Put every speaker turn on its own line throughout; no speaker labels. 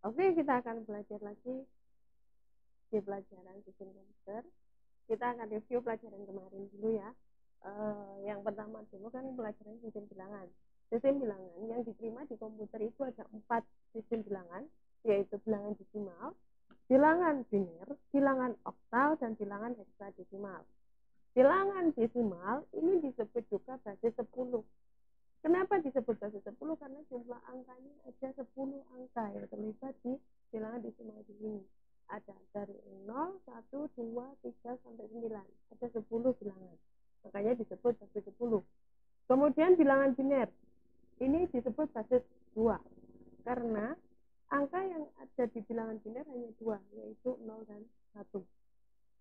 Oke, kita akan belajar lagi di pelajaran sistem komputer. Kita akan review pelajaran kemarin dulu ya. Yang pertama dulu kan pelajaran sistem bilangan. Sistem bilangan yang diterima di komputer itu ada 4 sistem bilangan, yaitu bilangan desimal, bilangan biner, bilangan oktal, dan bilangan heksadesimal. Bilangan desimal ini disebut juga basis 10. Kenapa disebut basis 10? Karena jumlah angkanya ada 10 angka yang terlibat di bilangan desimal di sini. Ada dari 0, 1, 2, 3, sampai 9. Ada 10 bilangan. Makanya disebut basis 10. Kemudian bilangan biner. Ini disebut basis 2. Karena angka yang ada di bilangan biner hanya 2, yaitu 0 dan 1.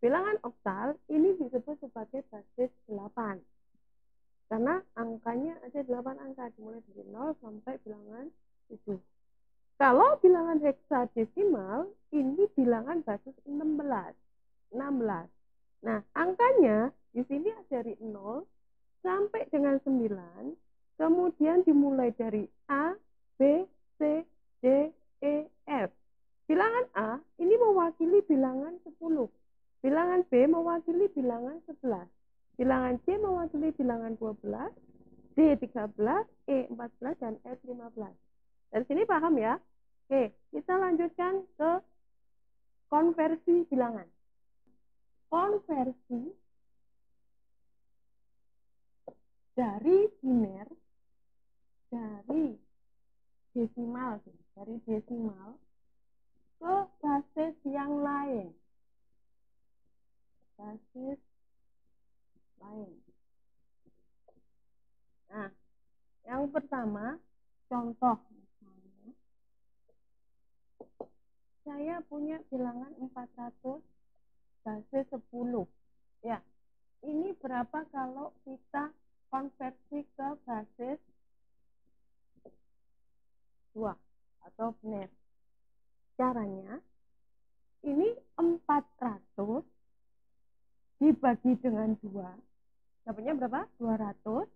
Bilangan oktal ini disebut sebagai basis 8. Karena angkanya ada 8 angka, dimulai dari 0 sampai bilangan 7. Kalau bilangan heksadesimal, ini bilangan basis 16. Nah, angkanya di sini dari 0 sampai dengan 9, kemudian dimulai dari A, B, C, D, E, F. Bilangan A ini mewakili bilangan 10. Bilangan B mewakili bilangan 11. Bilangan C mewakili bilangan 12, D 13, E 14, dan F 15. Dari sini paham ya? Oke, kita lanjutkan ke konversi bilangan. Konversi dari biner, dari desimal ke basis yang lain. Basis lain. Nah, yang pertama, contoh misalnya, saya punya bilangan 400 basis 10. Ya, ini berapa kalau kita konversi ke basis 2 atau biner? Caranya, ini 400 dibagi dengan 2, dapatnya berapa? 200.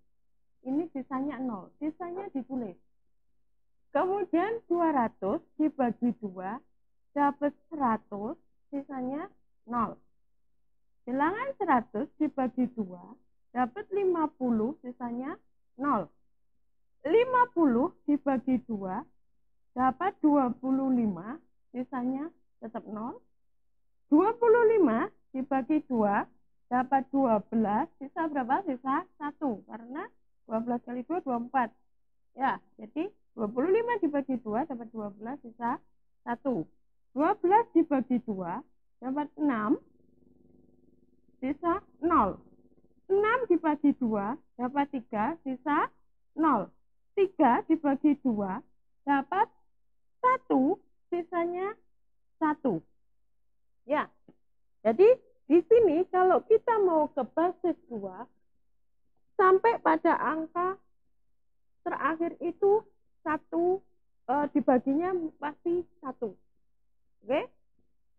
Ini sisanya 0, sisanya ditulis. Kemudian 200 dibagi 2 dapat 100, sisanya 0. Bilangan 100 dibagi 2 dapat 50, sisanya 0. 50 dibagi 2 dapat 25, sisanya tetap 0. 25 dibagi 2 dapat 12, sisa berapa? Sisa 1, karena 12 kali 2, 24. Ya, jadi 25 dibagi 2 dapat 12, sisa 1. 12 dibagi 2 dapat 6, sisa 0. 6 dibagi 2 dapat 3, sisa 0. 3 dibagi 2 dapat 1, sisanya 1. Ya, jadi di sini kalau kita mau ke basis 2, sampai pada angka terakhir itu 1, dibaginya pasti 1. Oke?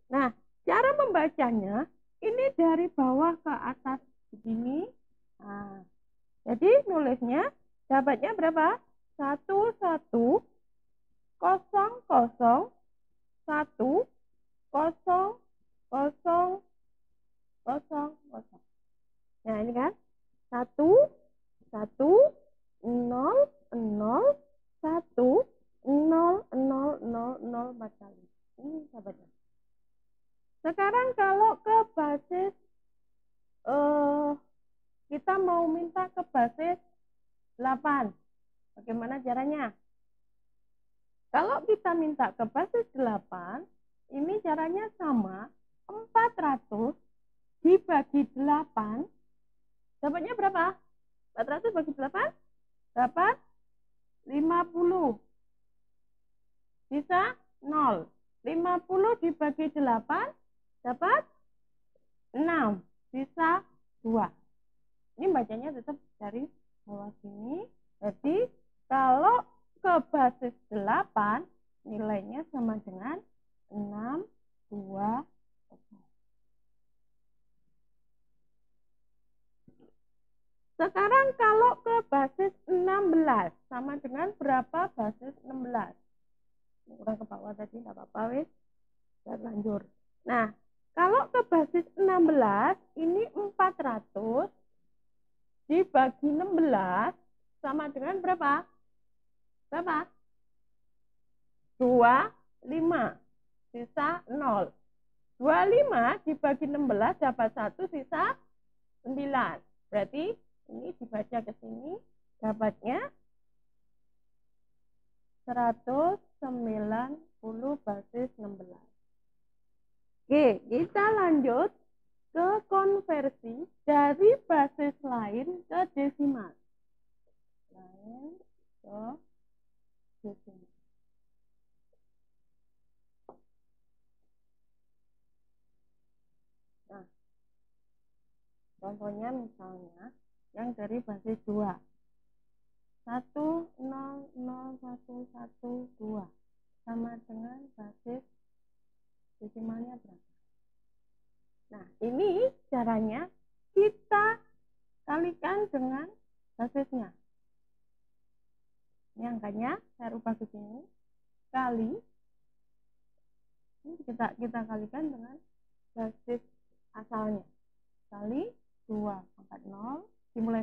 Nah, cara membacanya ini dari bawah ke atas begini. Nah, jadi nulisnya dapatnya berapa? 1, 1, 0, 0, 1, 0, 0, 0, 0. Nah, ini kan 1, 1, 0, 0, 1, 0, 0, 0, 0 4 kali. Ini sahabatnya. Sekarang kalau ke basis, kita mau minta ke basis 8. Bagaimana caranya? Kalau kita minta ke basis 8, ini caranya sama. 400 dibagi 8, dapatnya berapa? 400 bagi 8 dapat 50, sisa 0. 50 dibagi 8 dapat 6, sisa 2. Ini bacanya tetap dari bawah sini. Jadi kalau ke basis 8 nilainya sama dengan 6, 2, 0. Sekarang kalau ke basis 16 sama dengan berapa basis 16? ke bawah tadi nggak apa-apa wis. Dan lanjut. Nah, kalau ke basis 16 ini 400 dibagi 16 sama dengan berapa? Berapa? 25. Sisa 0. 25 dibagi 16 dapat 1 sisa 9. Berarti ini dibaca ke sini dapatnya 190 basis 16. Oke, kita lanjut ke konversi dari basis lain ke desimal. Lain ke desimal. Nah, contohnya misalnya yang dari basis 2. 1,00112 sama dengan basis desimalnya berapa? Nah, ini caranya kita kalikan dengan basisnya. Ini angkanya saya rubah ke sini kali ini kita kalikan dengan basis asalnya kali 2 pangkat 0 dimulai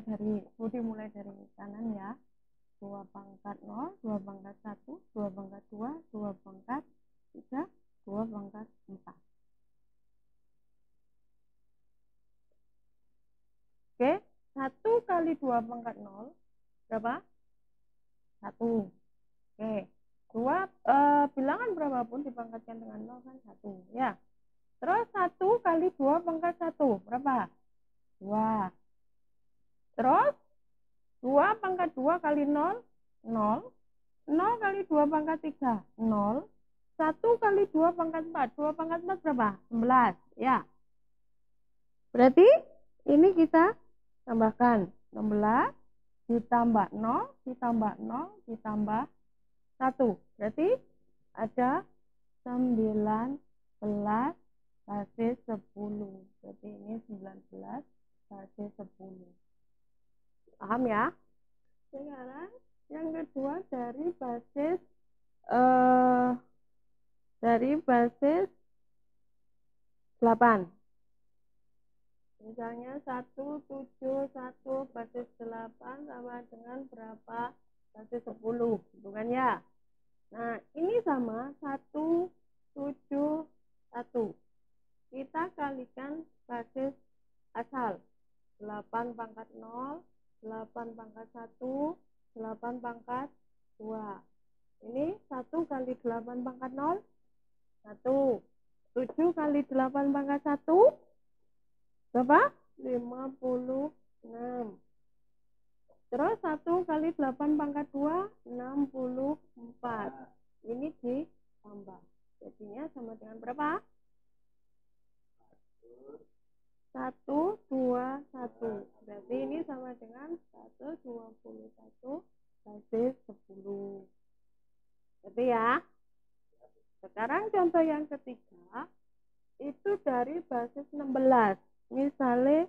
dari kanan ya. 2 pangkat 0, 2 pangkat 1, 2 pangkat 2, 2 pangkat 3, 2 pangkat 4. Oke, 1 kali 2 pangkat 0 berapa? 1. Oke, 2 bilangan berapapun dipangkatkan dengan 0 kan 1 ya. Terus 1 kali 2 pangkat 1 berapa? 2. Terus 2 pangkat 2 kali 0 0. 0 kali 2 pangkat 3 0. 1 kali 2 pangkat 4 2 pangkat 4 berapa? 11 ya. Berarti ini kita tambahkan 16 ditambah 0 ditambah 0 ditambah 1. Berarti ada 19 basis 10. Berarti ini 19 basis 10. Paham ya? Sekarang yang kedua dari basis 8. Misalnya 171 basis 8 sama dengan berapa basis 10, gitu kan ya? Nah, ini sama 171. Kita kalikan basis asal. 8 pangkat 0, 8 pangkat 1, 8 pangkat 2. Ini 1 kali 8 pangkat 0, 1. 7 kali 8 pangkat 1, berapa? 56. Terus 1 kali 8 pangkat 2, 64. Ini ditambah. Jadinya sama dengan berapa? 121. Berarti ini sama dengan 121 basis 10. Berarti ya. Sekarang contoh yang ketiga itu dari basis 16. Misalnya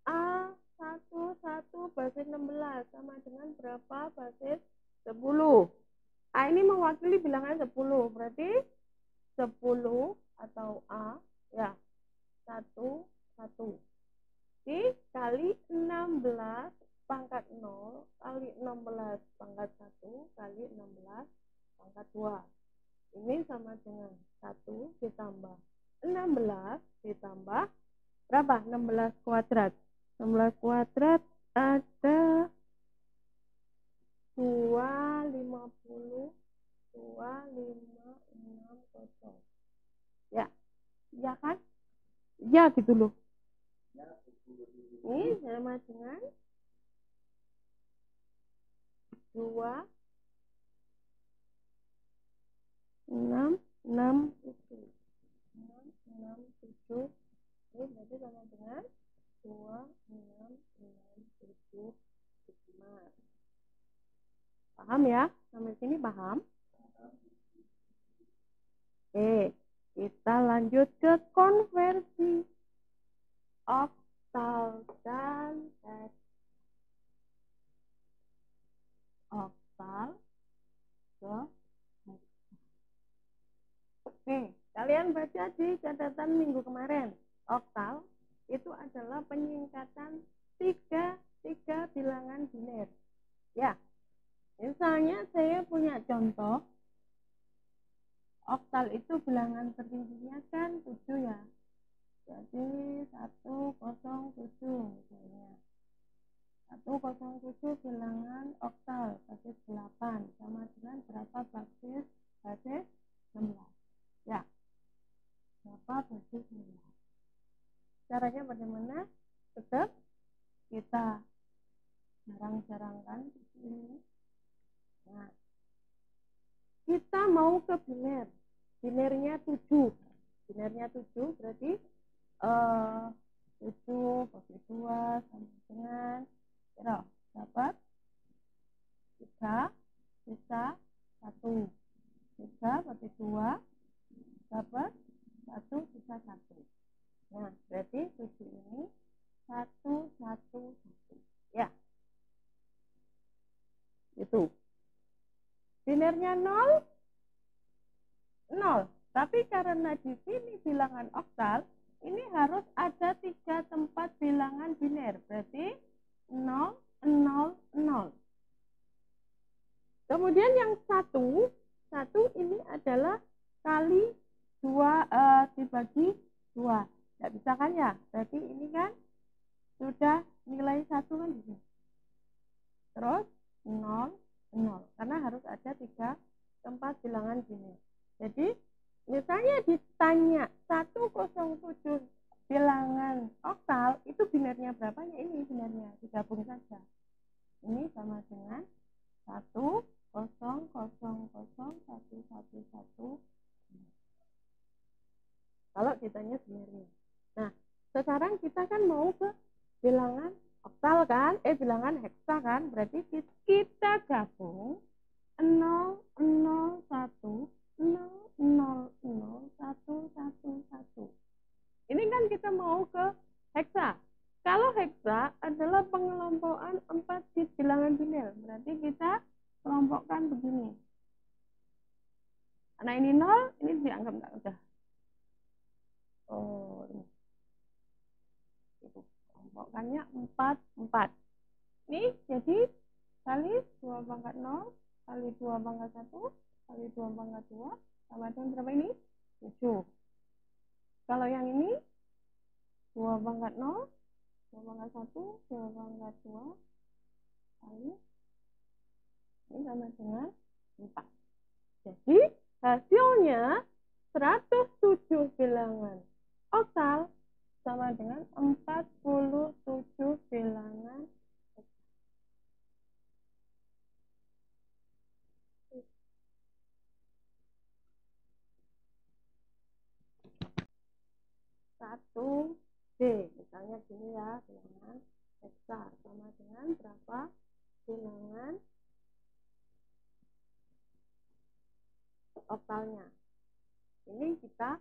A11 basis 16 sama dengan berapa basis 10. A ini mewakili bilangan 10. Berarti 10 atau A ya 1 dikali 16 pangkat 0 kali 16 pangkat 1 kali 16 pangkat 2. Ini sama dengan 1 ditambah 16 ditambah berapa? 16 kuadrat. 16 kuadrat ada 250 2560. Ya. Ya kan? Ya gitu loh. Ini sama dengan 2 6 7. Ini berarti sama dengan 2667. Paham ya? Sampai sini paham? Oke, kita lanjut ke konversi oktal dan oktal ke heksa. Kalian baca di catatan minggu kemarin, oktal itu adalah penyingkatan tiga bilangan biner. Ya, misalnya saya punya contoh, oktal itu bilangan tertingginya kan 7 ya. Jadi 107 misalnya. 107 bilangan oktal basis 8 sama dengan berapa basis 16. Ya, berapa basis 16. Caranya bagaimana? Tetap kita jarang-jarangkan ini. Nah, kita mau ke biner. Binernya 7. Binernya 7 berarti 7 bagi 2 sama dengan dapat 3 sisa 1. 3 bagi 2 dapat 1 sisa 1. Nah, berarti 7 ini 1, 1, 1. Ya. Itu. Binernya 0, 0. Tapi karena di sini bilangan oktal, ini harus ada 3 tempat bilangan biner. Berarti 0, 0, 0. Kemudian yang 1 ini adalah kali 2 dibagi 2. Tidak bisa kan ya? Berarti ini kan sudah nilai 1 kan di sini. Terus 0, 0. Karena harus ada 3 tempat bilangan biner. Jadi misalnya ditanya 107 bilangan oktal, itu binernya berapa? Ya ini binernya, digabung saja. Ini sama dengan 1, 0, 0, 0, 1, 1, 1. Kalau ditanya binernya. Nah, sekarang kita kan mau ke bilangan oktal kan? Bilangan heksa kan? Berarti kita gabung 0, 0, 1, 0, 0, 0, 1, 1, 1. Ini kan kita mau ke heksa. Kalau heksa adalah pengelompokan 4 bit bilangan biner. Berarti kita kelompokkan begini. Karena ini 0, ini dianggap enggak udah. Oh, ini. Itu. Kelompokkannya 4, 4. Ini jadi kali 2 pangkat 0, kali 2 pangkat 1, kali 2 pangkat 2, sama dengan berapa ini? 7. Kalau yang ini 2 pangkat 0, 2 pangkat 1, 2 pangkat 2, kali ini sama dengan 4. Jadi hasilnya 107 bilangan oktal sama dengan 47 bilangan satu B. Misalnya gini ya, bilangan heksa sama dengan berapa bilangan oktalnya. Ini kita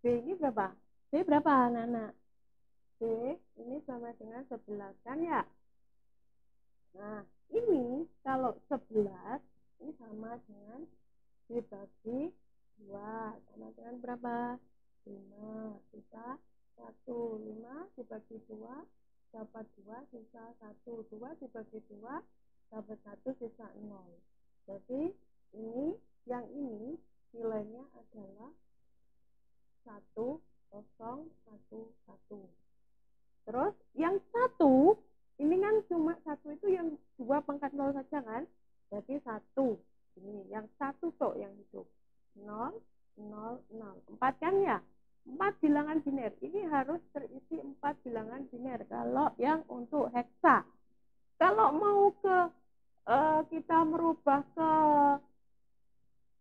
B ini berapa? B berapa anak-anak? B ini sama dengan 11 kan ya? Nah, ini kalau 11 ini sama dengan dibagi 2 sama dengan berapa? 5 sisa 1. 5 dibagi 2 dapat 2 sisa 1. 2 dibagi 2 dapat 1 sisa 0. Jadi ini yang ini nilainya adalah 1, 0, 1, 1. Terus yang 1 ini kan cuma 1 itu yang 2 pangkat 0 saja kan? Berarti 1. Ini yang 1 tok yang hidup. 0, 0, 0. 4 kan ya? 4 bilangan biner. Ini harus terisi 4 bilangan biner kalau yang untuk heksa. Kalau mau ke kita merubah ke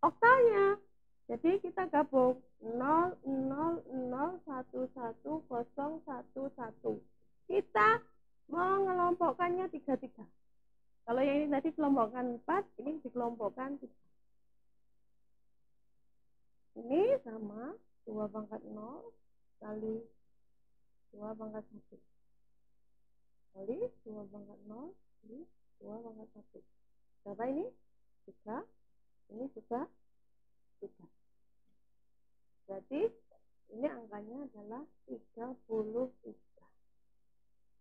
oktalnya, jadi kita gabung 0, 0, 0, 1, 1, 0, 1, 1. Kita mengelompokkannya 3, 3. Kalau yang ini tadi kelompokkan 4, ini dikelompokkan 3. Ini sama 2 pangkat 0 kali 2 pangkat 1. Kali 2 pangkat 0 kali 2 pangkat 1. Berapa ini? 3. Ini juga 3. Jadi ini angkanya adalah 33.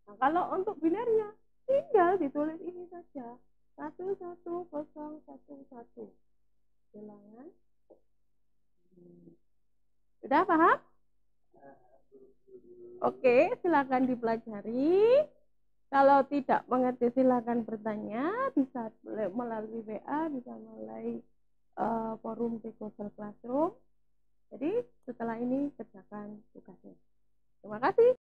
Nah, kalau untuk binernya tinggal ditulis ini saja, 11011. Bilangan. Sudah paham? Oke, silakan dipelajari. Kalau tidak mengerti silakan bertanya, bisa melalui WA, bisa melalui forum di Google Classroom. Jadi setelah ini kerjakan tugasnya. Terima kasih.